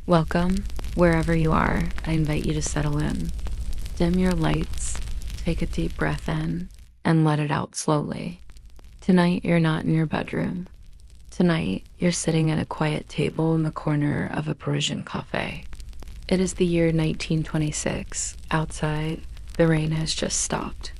Welcome. Wherever you are, I invite you to settle in. Dim your lights, take a deep breath in, and let it out slowly. Tonight, you're not in your bedroom. Tonight, you're sitting at a quiet table in the corner of a Parisian cafe. It is the year 1926. Outside, the rain has just stopped.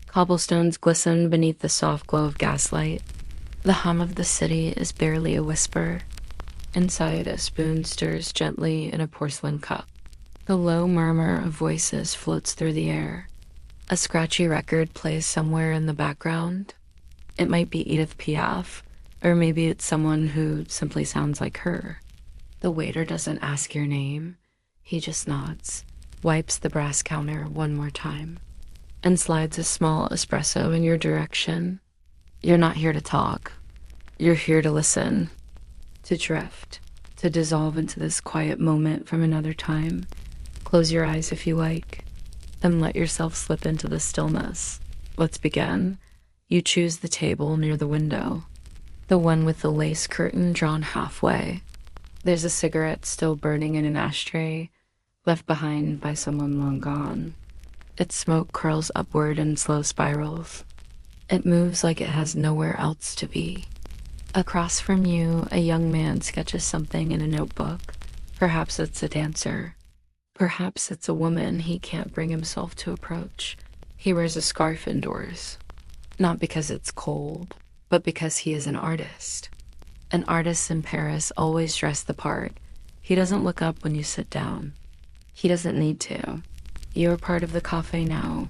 Cobblestones glisten beneath the soft glow of gaslight. The hum of the city is barely a whisper. Inside, a spoon stirs gently in a porcelain cup. The low murmur of voices floats through the air. A scratchy record plays somewhere in the background. It might be Edith Piaf, or maybe it's someone who simply sounds like her. The waiter doesn't ask your name. He just nods, wipes the brass counter one more time, and slides a small espresso in your direction. You're not here to talk. You're here to listen, to drift, to dissolve into this quiet moment from another time. Close your eyes if you like, then let yourself slip into the stillness. Let's begin. You choose the table near the window, the one with the lace curtain drawn halfway. There's a cigarette still burning in an ashtray, left behind by someone long gone. Its smoke curls upward in slow spirals. It moves like it has nowhere else to be. Across from you, a young man sketches something in a notebook. Perhaps it's a dancer. Perhaps it's a woman he can't bring himself to approach. He wears a scarf indoors, not because it's cold, but because he is an artist. And artists in Paris always dress the part. He doesn't look up when you sit down. He doesn't need to. You're part of the cafe now,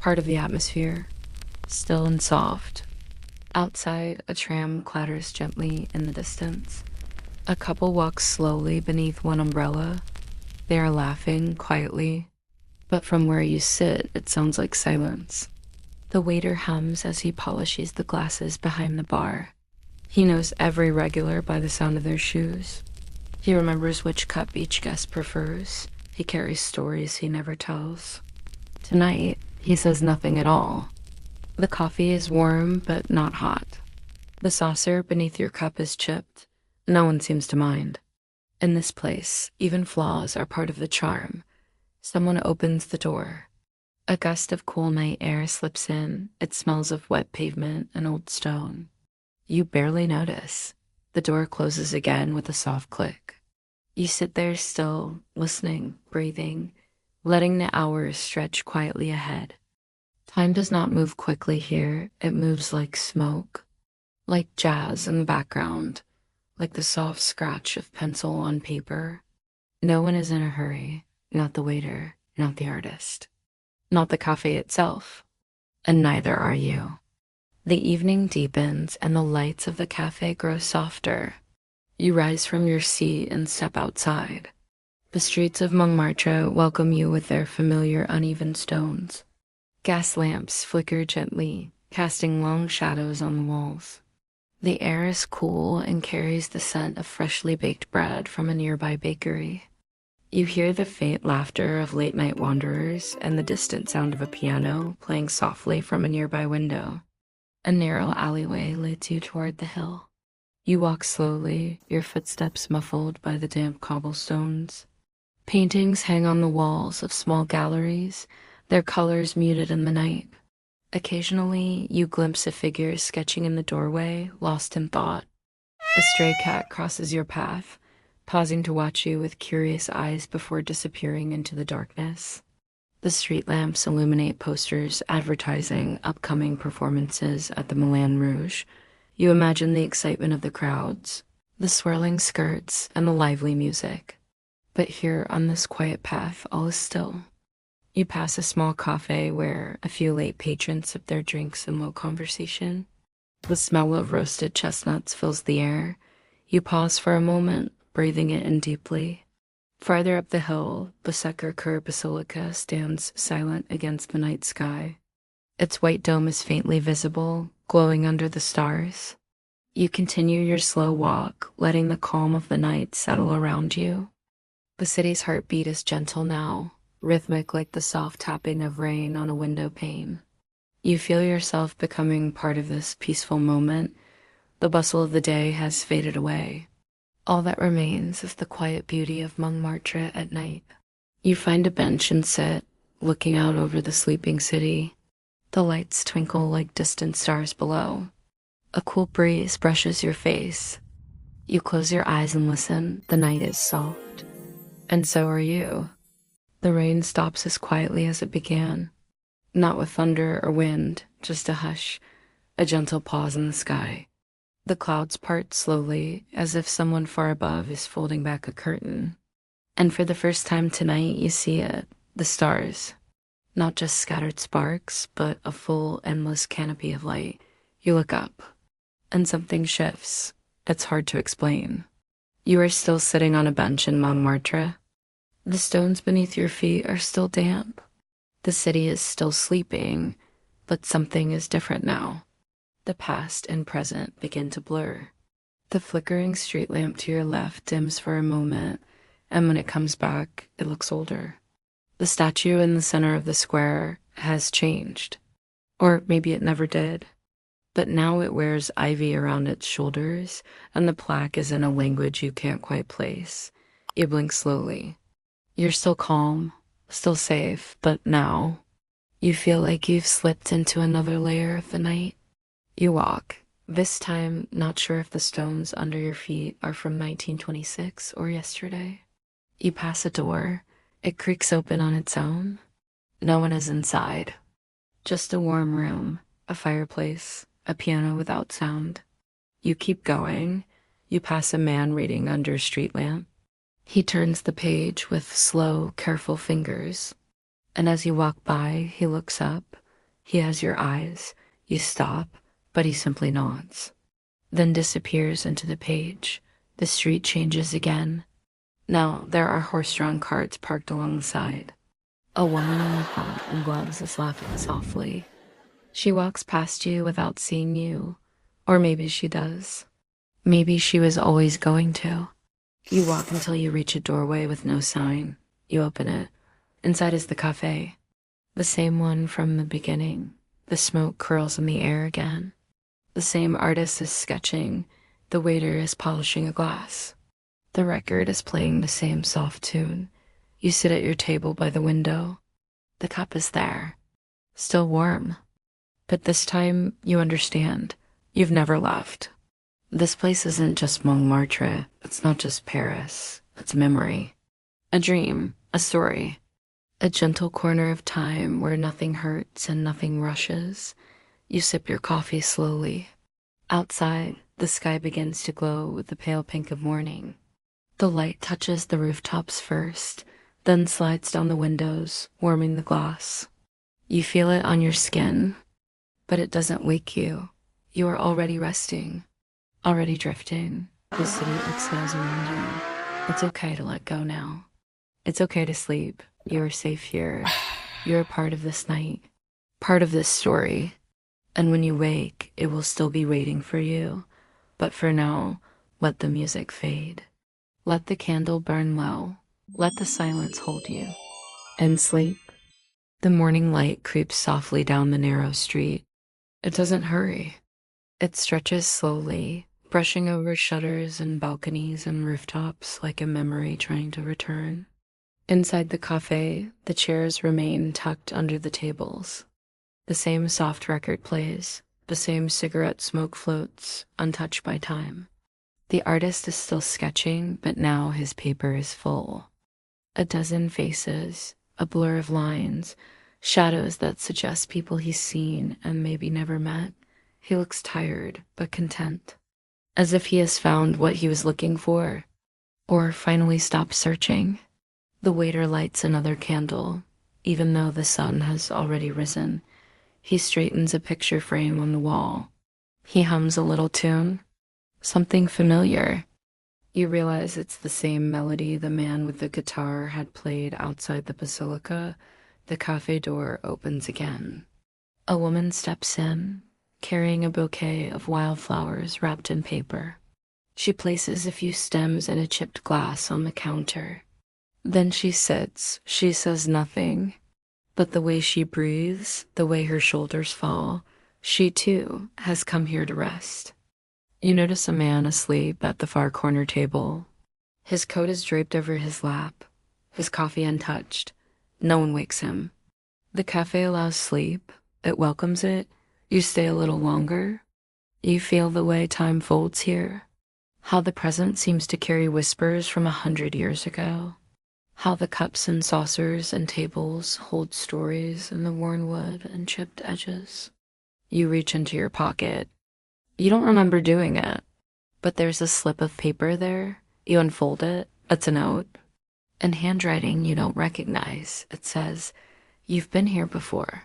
part of the atmosphere, still and soft. Outside, a tram clatters gently in the distance. A couple walks slowly beneath one umbrella. They are laughing quietly, but from where you sit, it sounds like silence. The waiter hums as he polishes the glasses behind the bar. He knows every regular by the sound of their shoes. He remembers which cup each guest prefers. He carries stories he never tells. Tonight, he says nothing at all. The coffee is warm, but not hot. The saucer beneath your cup is chipped. No one seems to mind. In this place, even flaws are part of the charm. Someone opens the door. A gust of cool night air slips in. It smells of wet pavement and old stone. You barely notice. The door closes again with a soft click. You sit there still, listening, breathing, letting the hours stretch quietly ahead. Time does not move quickly here. It moves like smoke, like jazz in the background, like the soft scratch of pencil on paper. No one is in a hurry, not the waiter, not the artist, not the cafe itself, and neither are you. The evening deepens and the lights of the cafe grow softer. You rise from your seat and step outside. The streets of Montmartre welcome you with their familiar uneven stones. Gas lamps flicker gently, casting long shadows on the walls. The air is cool and carries the scent of freshly baked bread from a nearby bakery. You hear the faint laughter of late-night wanderers and the distant sound of a piano playing softly from a nearby window. A narrow alleyway leads you toward the hill. You walk slowly, your footsteps muffled by the damp cobblestones. Paintings hang on the walls of small galleries, their colors muted in the night. Occasionally, you glimpse a figure sketching in the doorway, lost in thought. A stray cat crosses your path, pausing to watch you with curious eyes before disappearing into the darkness. The street lamps illuminate posters advertising upcoming performances at the Moulin Rouge. You imagine the excitement of the crowds, the swirling skirts, and the lively music. But here on this quiet path, all is still. You pass a small cafe where a few late patrons sip their drinks in low conversation. The smell of roasted chestnuts fills the air. You pause for a moment, breathing it in deeply. Farther up the hill, the Sacré-Cœur Basilica stands silent against the night sky. Its white dome is faintly visible, glowing under the stars. You continue your slow walk, letting the calm of the night settle around you. The city's heartbeat is gentle now, rhythmic like the soft tapping of rain on a window pane. You feel yourself becoming part of this peaceful moment. The bustle of the day has faded away. All that remains is the quiet beauty of Montmartre at night. You find a bench and sit, looking out over the sleeping city. The lights twinkle like distant stars below. A cool breeze brushes your face. You close your eyes and listen. The night is soft. And so are you. The rain stops as quietly as it began. Not with thunder or wind, just a hush, a gentle pause in the sky. The clouds part slowly, as if someone far above is folding back a curtain. And for the first time tonight, you see it, the stars. Not just scattered sparks, but a full, endless canopy of light. You look up, and something shifts. It's hard to explain. You are still sitting on a bench in Montmartre. The stones beneath your feet are still damp. The city is still sleeping, but something is different now. The past and present begin to blur. The flickering street lamp to your left dims for a moment, and when it comes back, it looks older. The statue in the center of the square has changed. Or maybe it never did. But now it wears ivy around its shoulders, and the plaque is in a language you can't quite place. You blink slowly. You're still calm, still safe, but now you feel like you've slipped into another layer of the night. You walk, this time not sure if the stones under your feet are from 1926 or yesterday. You pass a door. It creaks open on its own. No one is inside. Just a warm room, a fireplace, a piano without sound. You keep going. You pass a man reading under a street lamp. He turns the page with slow, careful fingers. And as you walk by, he looks up. He has your eyes. You stop, but he simply nods. Then disappears into the page. The street changes again. Now there are horse-drawn carts parked along the side. A woman in a hat and gloves is laughing softly. She walks past you without seeing you. Or maybe she does. Maybe she was always going to. You walk until you reach a doorway with no sign. You open it. Inside is the cafe. The same one from the beginning. The smoke curls in the air again. The same artist is sketching. The waiter is polishing a glass. The record is playing the same soft tune. You sit at your table by the window. The cup is there. Still warm. But this time, you understand. You've never left. This place isn't just Montmartre. It's not just Paris. It's memory. A dream. A story. A gentle corner of time where nothing hurts and nothing rushes. You sip your coffee slowly. Outside, the sky begins to glow with the pale pink of morning. The light touches the rooftops first, then slides down the windows, warming the glass. You feel it on your skin, but it doesn't wake you. You are already resting, already drifting. The city exhales around you. It's okay to let go now. It's okay to sleep. You are safe here. You're a part of this night, part of this story. And when you wake, it will still be waiting for you. But for now, let the music fade. Let the candle burn low. Let the silence hold you. And sleep. The morning light creeps softly down the narrow street. It doesn't hurry. It stretches slowly, brushing over shutters and balconies and rooftops like a memory trying to return. Inside the cafe, the chairs remain tucked under the tables. The same soft record plays. The same cigarette smoke floats, untouched by time. The artist is still sketching, but now his paper is full. A dozen faces, a blur of lines, shadows that suggest people he's seen and maybe never met. He looks tired, but content, as if he has found what he was looking for, or finally stopped searching. The waiter lights another candle, even though the sun has already risen. He straightens a picture frame on the wall. He hums a little tune, something familiar. You realize it's the same melody the man with the guitar had played outside the basilica. The cafe door opens again. A woman steps in, carrying a bouquet of wildflowers wrapped in paper. She places a few stems in a chipped glass on the counter. Then she sits. She says nothing. But the way she breathes, the way her shoulders fall, she too has come here to rest. You notice a man asleep at the far corner table. His coat is draped over his lap, his coffee untouched. No one wakes him. The cafe allows sleep. It welcomes it. You stay a little longer. You feel the way time folds here. How the present seems to carry whispers from 100 years ago. How the cups and saucers and tables hold stories in the worn wood and chipped edges. You reach into your pocket. You don't remember doing it, but there's a slip of paper there. You unfold it. It's a note. In handwriting you don't recognize. It says, "You've been here before."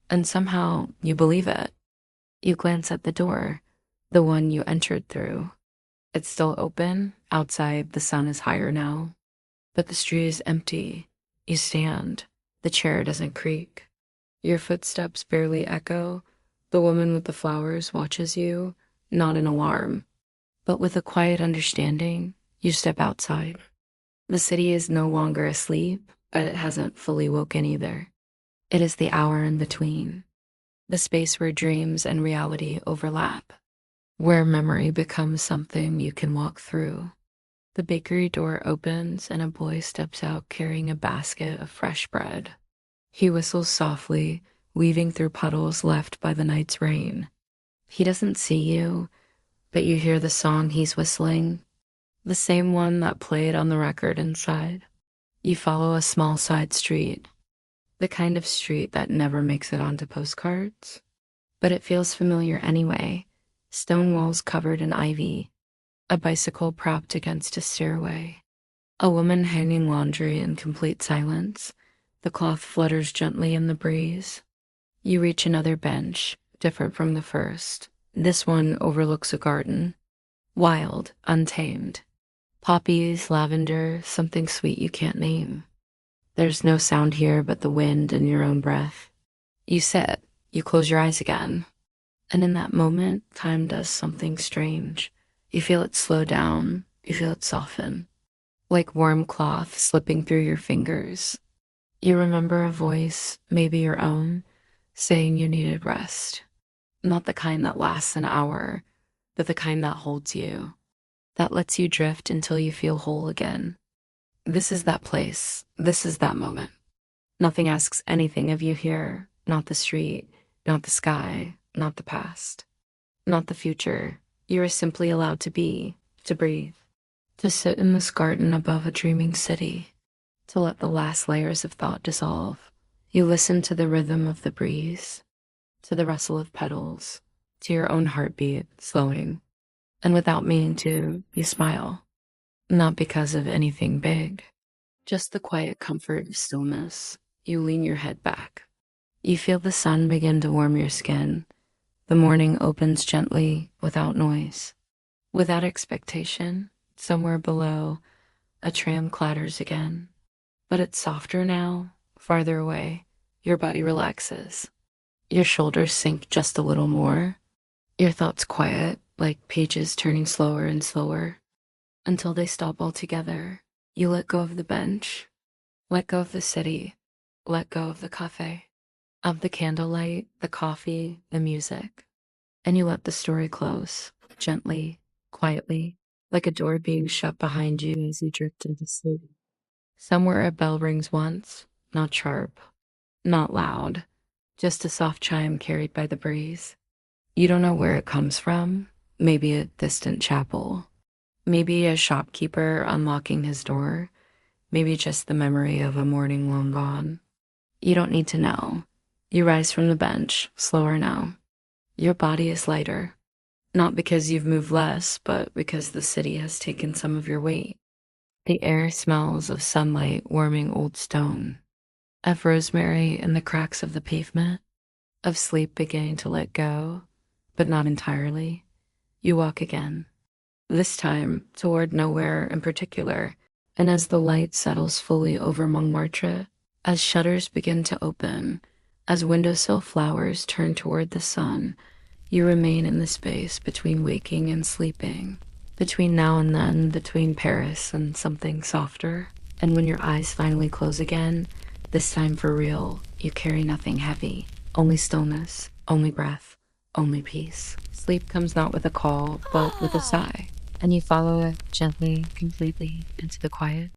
And somehow you believe it. You glance at the door, the one you entered through. It's still open. Outside, the sun is higher now. But the street is empty. You stand. The chair doesn't creak. Your footsteps barely echo. The woman with the flowers watches you, not in alarm, but with a quiet understanding. You step outside. The city is no longer asleep, but it hasn't fully woken either. It is the hour in between, the space where dreams and reality overlap, where memory becomes something you can walk through. The bakery door opens and a boy steps out carrying a basket of fresh bread. He whistles softly, weaving through puddles left by the night's rain. He doesn't see you, but you hear the song he's whistling, the same one that played on the record inside. You follow a small side street, the kind of street that never makes it onto postcards, but it feels familiar anyway. Stone walls covered in ivy, a bicycle propped against a stairway, a woman hanging laundry in complete silence. The cloth flutters gently in the breeze. You reach another bench, different from the first. This one overlooks a garden, wild, untamed. Poppies, lavender, something sweet you can't name. There's no sound here but the wind and your own breath. You sit, you close your eyes again. And in that moment, time does something strange. You feel it slow down, you feel it soften, like warm cloth slipping through your fingers. You remember a voice, maybe your own, saying you needed rest. Not the kind that lasts an hour, but the kind that holds you, that lets you drift until you feel whole again. This is that place. This is that moment. Nothing asks anything of you here. Not the street, not the sky, not the past, not the future. You are simply allowed to be, to breathe, to sit in this garden above a dreaming city, to let the last layers of thought dissolve. You listen to the rhythm of the breeze, to the rustle of petals, to your own heartbeat slowing. And without meaning to, you smile. Not because of anything big, just the quiet comfort of stillness. You lean your head back. You feel the sun begin to warm your skin. The morning opens gently, without noise, without expectation. Somewhere below, a tram clatters again. But it's softer now, farther away. Your body relaxes. Your shoulders sink just a little more. Your thoughts quiet, like pages turning slower and slower, until they stop altogether. You let go of the bench, let go of the city, let go of the cafe, of the candlelight, the coffee, the music, and you let the story close, gently, quietly, like a door being shut behind you as you drift into sleep. Somewhere a bell rings once, not sharp, not loud, just a soft chime carried by the breeze. You don't know where it comes from. Maybe a distant chapel. Maybe a shopkeeper unlocking his door. Maybe just the memory of a morning long gone. You don't need to know. You rise from the bench, slower now. Your body is lighter. Not because you've moved less, but because the city has taken some of your weight. The air smells of sunlight warming old stone, of rosemary in the cracks of the pavement, of sleep beginning to let go, but not entirely. You walk again, this time toward nowhere in particular, and as the light settles fully over Montmartre, as shutters begin to open, as windowsill flowers turn toward the sun, you remain in the space between waking and sleeping, between now and then, between Paris and something softer. And when your eyes finally close again, this time for real, you carry nothing heavy, only stillness, only breath, only peace. Sleep comes not with a call, but with a sigh, and you follow it gently, completely into the quiet.